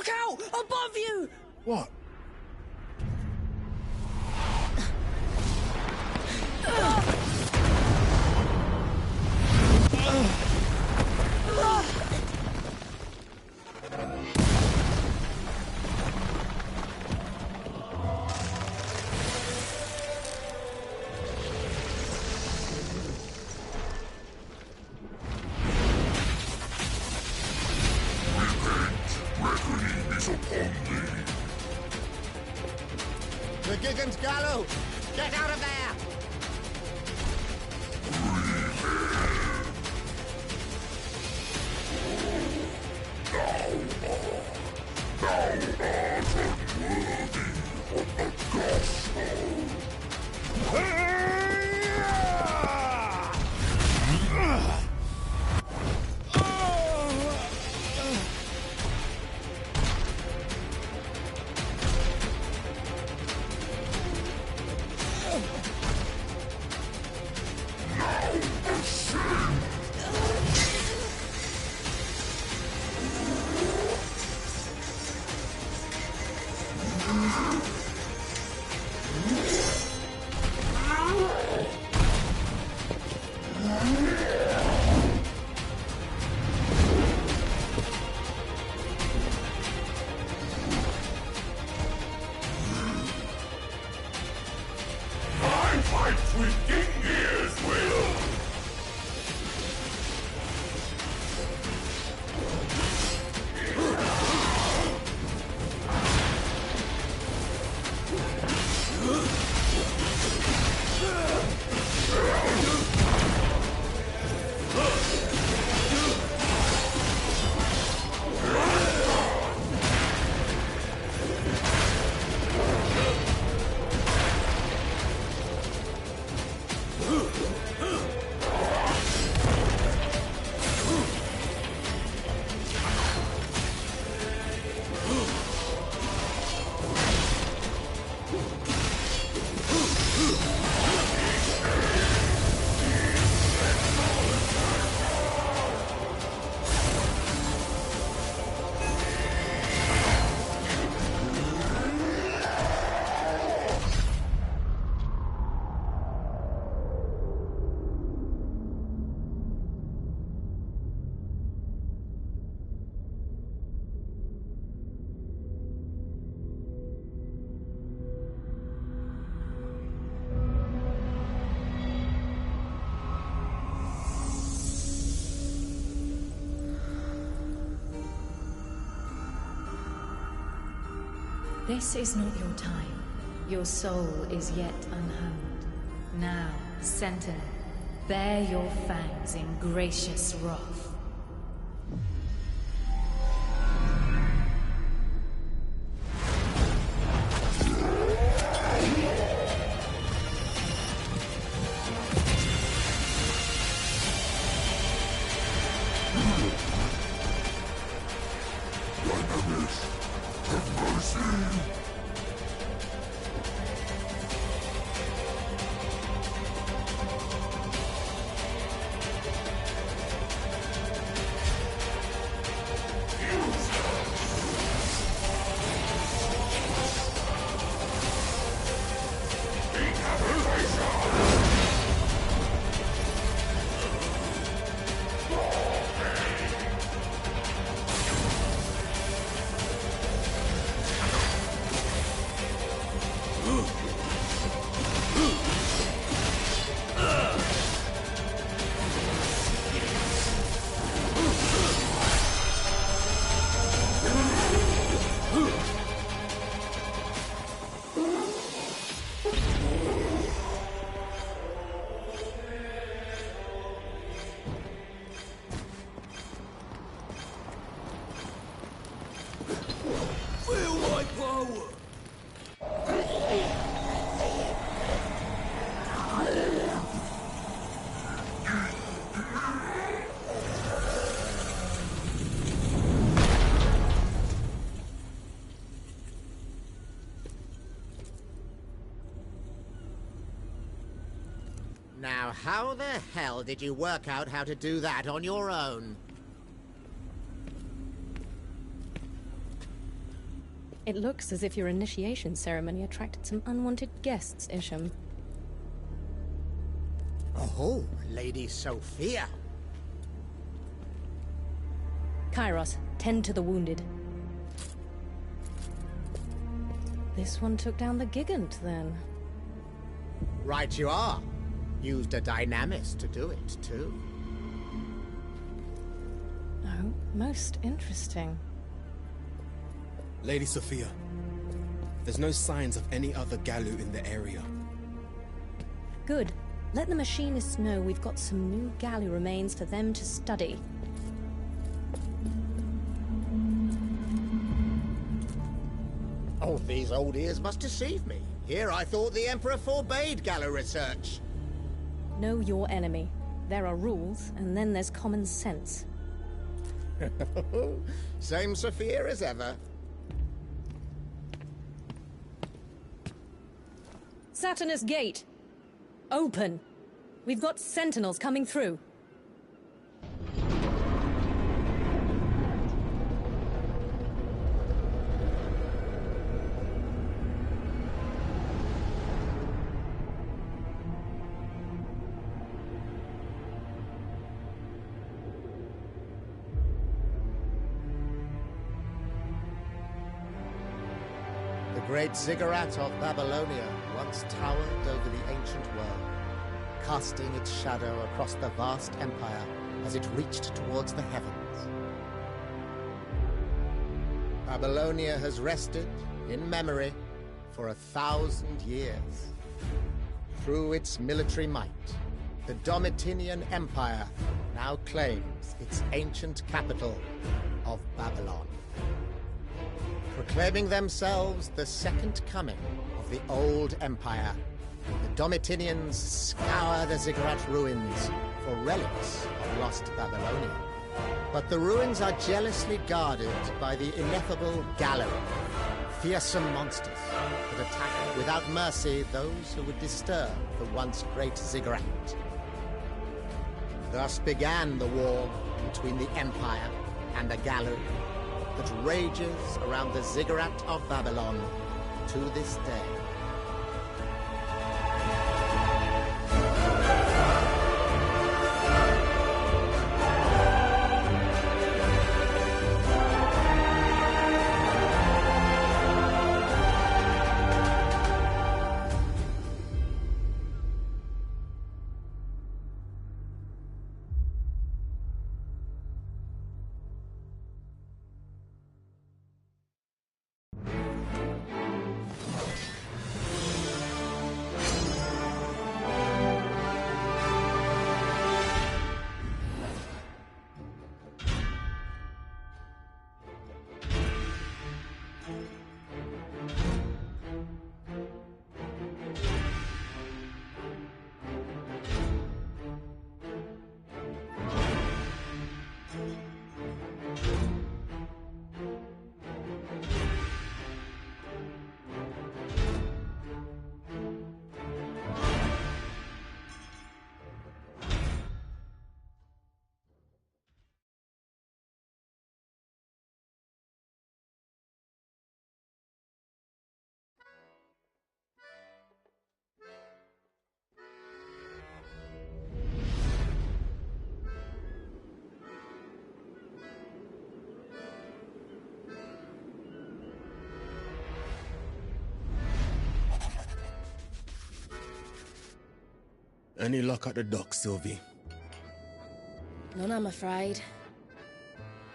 out! Above you! What? The Gigant Gallo! Get out of there! This is not your time. Your soul is yet unhomed. Now, Sentinel, bare your fangs in gracious wrath. Now, how the hell did you work out how to do that on your own? It looks as if your initiation ceremony attracted some unwanted guests, Isham. Oh, Lady Sophia. Kairos, tend to the wounded. This one took down the Gigant, then. Right you are. Used a dynamist to do it, too. Oh, most interesting. Lady Sophia, there's no signs of any other Galu in the area. Good. Let the machinists know we've got some new Galu remains for them to study. Oh, these old ears must deceive me. Here I thought the Emperor forbade Galu research. Know your enemy. There are rules, and then there's common sense. Same Sophia as ever. Saturnus Gate! Open! We've got sentinels coming through. The great ziggurat of Babylonia once towered over the ancient world, casting its shadow across the vast empire as it reached towards the heavens. Babylonia has rested, in memory, for 1,000 years. Through its military might, the Domitian Empire now claims its ancient capital of Babylon. Proclaiming themselves the second coming of the old empire, the Domitians scour the ziggurat ruins for relics of lost Babylonia. But the ruins are jealously guarded by the ineffable Galu, fearsome monsters that attack without mercy those who would disturb the once great ziggurat. Thus began the war between the Empire and the Galu that rages around the ziggurat of Babylon to this day. Any luck at the dock, Sylvie? None, I'm afraid.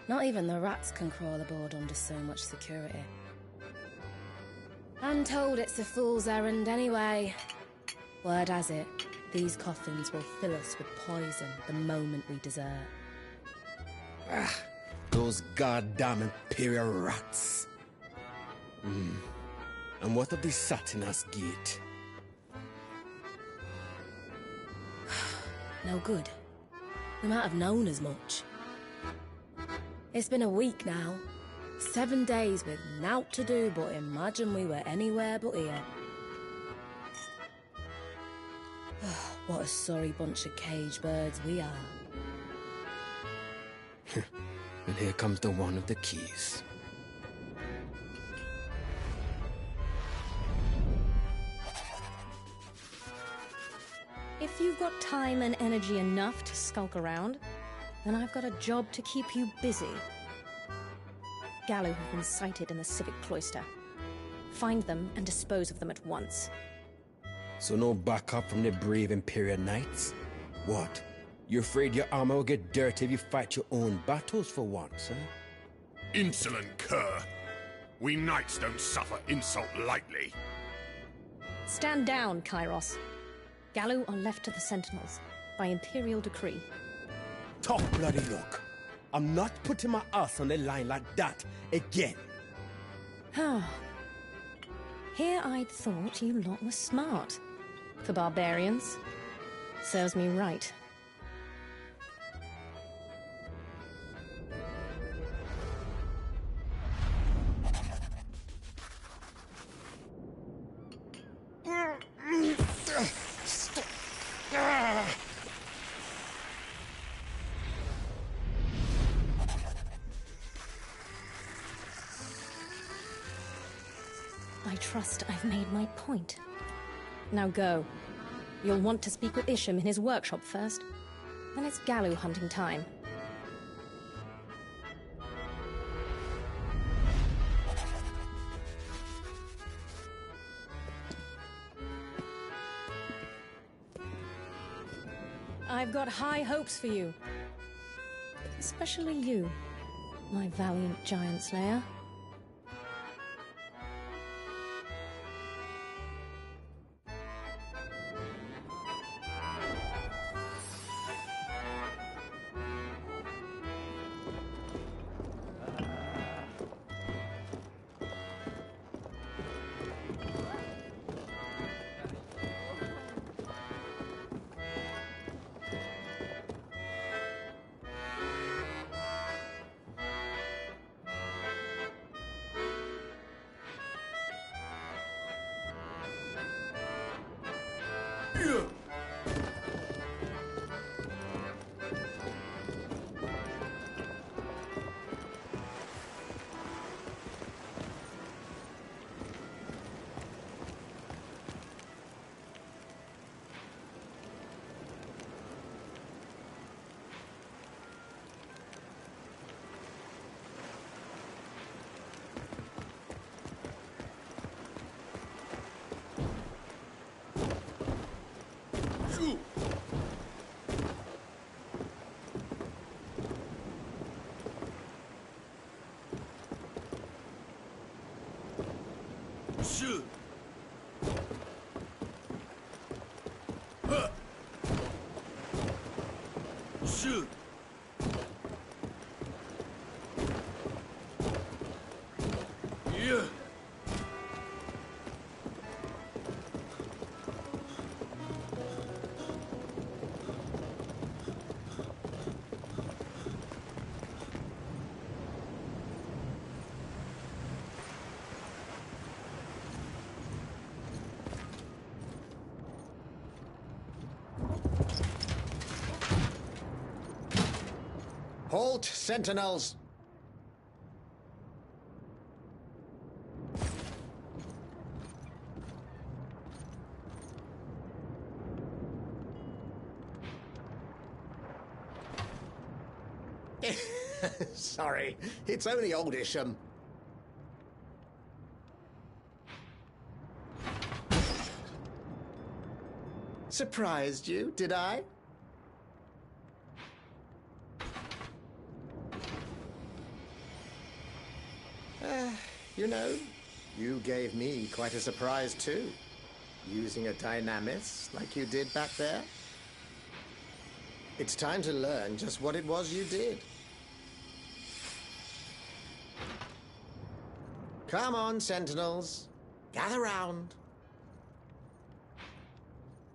Not even the rats can crawl aboard under so much security. I'm told it's a fool's errand anyway. Word has it, these coffins will fill us with poison the moment we desert. Ah, those goddamn Imperial rats. And what of the Saturnus Gate? No good. We might have known as much. It's been a week now. 7 days with naught to do but imagine we were anywhere but here. What a sorry bunch of caged birds we are. And here comes the one of the keys. got time and energy enough to skulk around, then I've got a job to keep you busy. Gallo have been sighted in the civic cloister. Find them and dispose of them at once. So no backup from the brave Imperial Knights? What? You're afraid your armor will get dirty if you fight your own battles for once, huh? Insolent cur! We knights don't suffer insult lightly. Stand down, Kairos. Gallo are left to the Sentinels, by Imperial decree. Talk bloody look. I'm not putting my ass on the line like that again. Here I'd thought you lot were smart. For barbarians. Serves me right. I trust I've made my point. Now go. You'll want to speak with Isham in his workshop first. Then it's Gallo hunting time. I've got high hopes for you. Especially you, my valiant giant slayer. Shoot! Shoot! Yeah! Halt, sentinels! Sorry, it's only old Isham. Surprised you, did I? You know, you gave me quite a surprise too. Using a dynamis like you did back there. It's time to learn just what it was you did. Come on, sentinels. Gather round.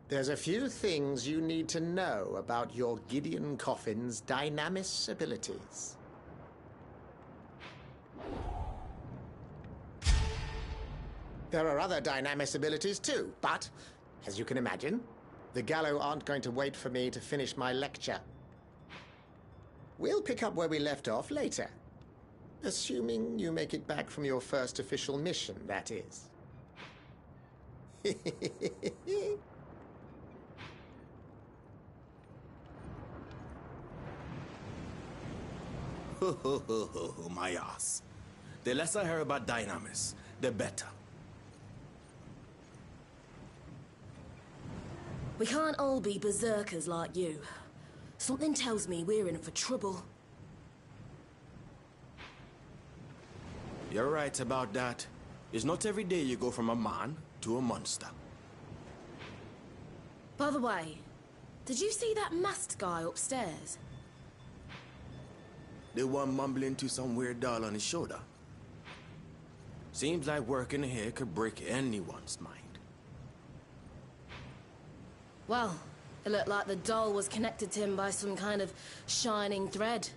There's a few things you need to know about your Gideon Coffin's dynamis abilities. There are other dynamis abilities too, but, as you can imagine, the Gallo aren't going to wait for me to finish my lecture. We'll pick up where we left off later. Assuming you make it back from your first official mission, that is. . My ass. The less I hear about Dynamis, the better. We can't all be berserkers like you. Something tells me we're in for trouble. You're right about that. It's not every day you go from a man to a monster. By the way, did you see that masked guy upstairs? The one mumbling to some weird doll on his shoulder. Seems like working here could break anyone's mind. Well, it looked like the doll was connected to him by some kind of shining thread.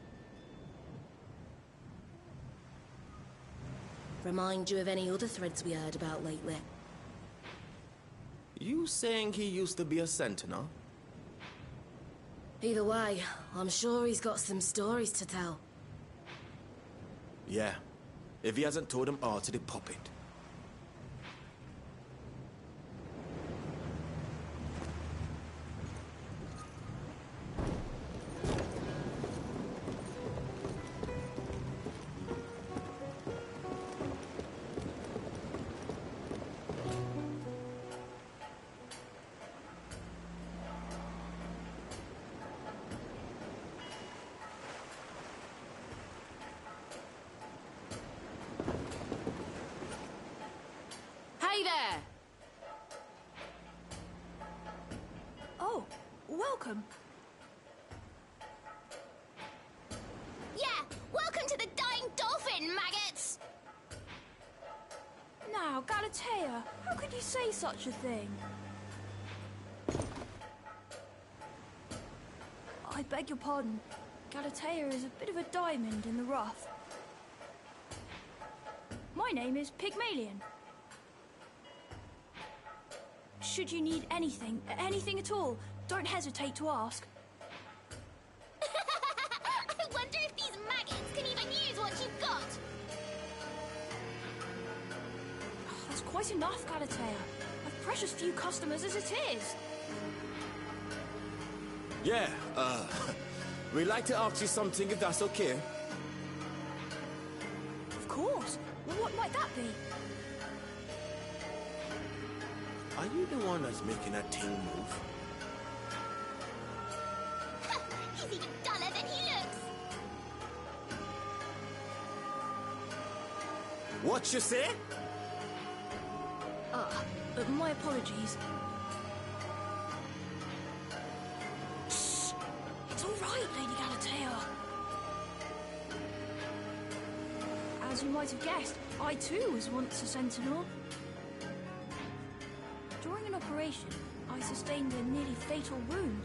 Remind you of any other threads we heard about lately? You saying he used to be a sentinel? Either way, I'm sure he's got some stories to tell. Yeah, if he hasn't told them all to the puppet. Hey there! Oh, welcome. Yeah, welcome to the Dying Dolphin, maggots! Now, Galatea, how could you say such a thing? I beg your pardon. Galatea is a bit of a diamond in the rough. My name is Pygmalion. Should you need anything at all, don't hesitate to ask. I wonder if these maggots can even use what you've got! That's quite enough, Galatea. I've precious few customers as it is. Yeah, we'd like to ask you something if that's okay. Of course. Well, what might that be? Are you the one that's making that thing move? He's even duller than he looks! What you say? My apologies. Shh! It's all right, Lady Galatea. As you might have guessed, I too was once a sentinel. During an operation, I sustained a nearly fatal wound.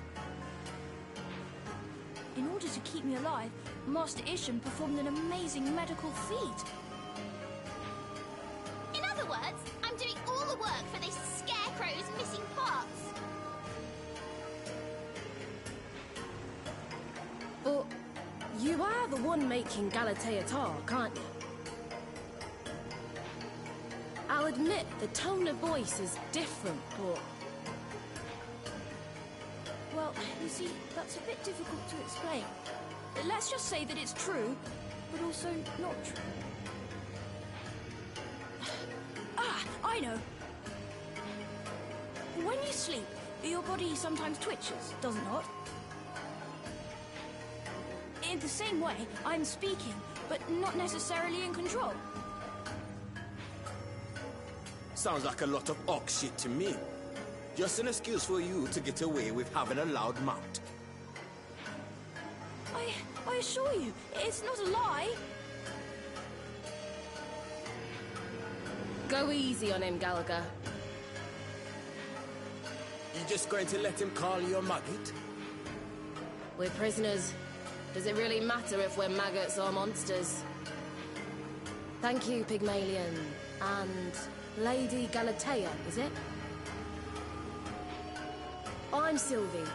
In order to keep me alive, Master Ishan performed an amazing medical feat. In other words, I'm doing all the work for this scarecrow's missing parts. But you are the one making Galatea talk, aren't you? I'll admit the tone of voice is different, but... Well, you see, that's a bit difficult to explain. Let's just say that it's true, but also not true. Ah, I know. When you sleep, your body sometimes twitches, does it not? In the same way, I'm speaking, but not necessarily in control. Sounds like a lot of ox shit to me. Just an excuse for you to get away with having a loud mouth. I assure you, it's not a lie. Go easy on him, Gallagher. You just going to let him call you a maggot? We're prisoners. Does it really matter if we're maggots or monsters? Thank you, Pygmalion. And Lady Galatea, is it? I'm Sylvie.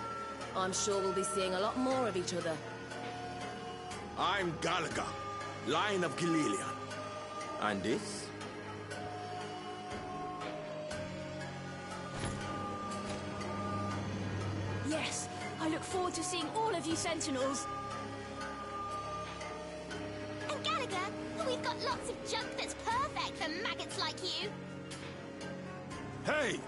I'm sure we'll be seeing a lot more of each other. I'm Gallagher, Lion of Gilelion. And this? Yes, I look forward to seeing all of you Sentinels. sugar. We've got lots of junk that's perfect for maggots like you. Hey!